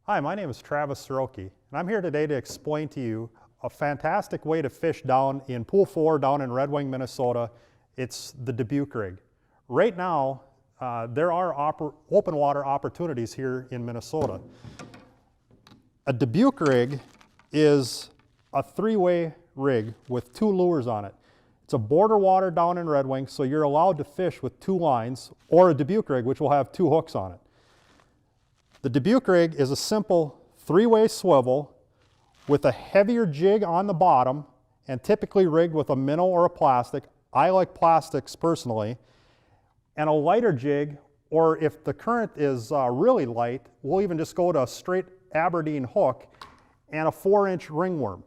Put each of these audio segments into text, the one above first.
Hi, my name is Travis Soroki, and I'm here today to explain to you a fantastic way to fish down in Pool 4 down in Red Wing, Minnesota. It's the Dubuque Rig. Right now, there are open water opportunities here in Minnesota. A Dubuque rig is a three-way rig with two lures on it. It's a border water down in Red Wing, so you're allowed to fish with two lines, or a Dubuque rig, which will have two hooks on it. The Dubuque rig is a simple three-way swivel with a heavier jig on the bottom and typically rigged with a minnow or a plastic. I like plastics personally. And a lighter jig, or if the current is really light, we'll even just go to a straight Aberdeen hook and a 4-inch ringworm.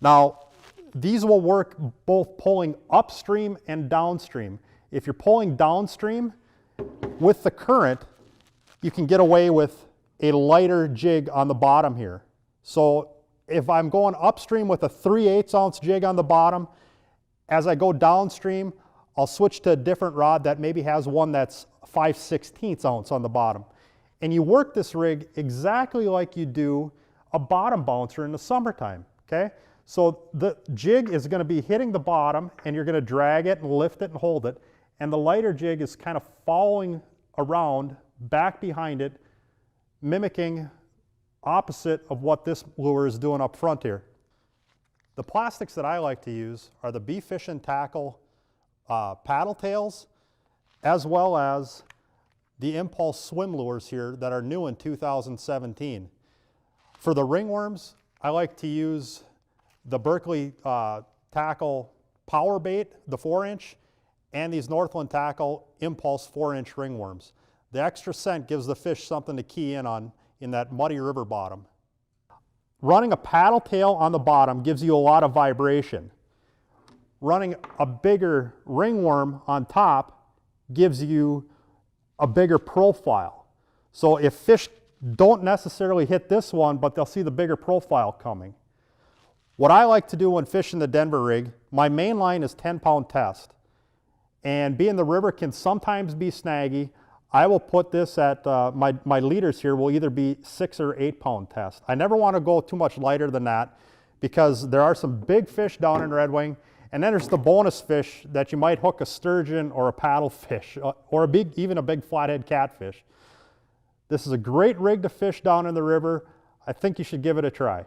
Now, these will work both pulling upstream and downstream. If you're pulling downstream with the current, you can get away with a lighter jig on the bottom here. So if I'm going upstream with a 3/8 ounce jig on the bottom, as I go downstream, I'll switch to a different rod that maybe has one that's 5/16 ounce on the bottom. And you work this rig exactly like you do a bottom bouncer in the summertime, okay? So the jig is going to be hitting the bottom, and you're going to drag it and lift it and hold it. And the lighter jig is kind of following around back behind it, mimicking opposite of what this lure is doing up front here. The plastics that I like to use are the Be Fish and Tackle paddle tails, as well as the Impulse swim lures here that are new in 2017. For the ringworms, I like to use the Berkley Tackle Power Bait, the 4-inch, and these Northland Tackle Impulse 4-inch ringworms. The extra scent gives the fish something to key in on in that muddy river bottom. Running a paddle tail on the bottom gives you a lot of vibration. Running a bigger ringworm on top gives you a bigger profile. So if fish don't necessarily hit this one, but they'll see the bigger profile coming. What I like to do when fishing the Denver rig, my main line is 10-pound test. And being the river can sometimes be snaggy, I will put this at, my leaders here will either be 6 or 8-pound test. I never want to go too much lighter than that because there are some big fish down in Red Wing, and then there's the bonus fish that you might hook a sturgeon or a paddlefish or even a big flathead catfish. This is a great rig to fish down in the river. I think you should give it a try.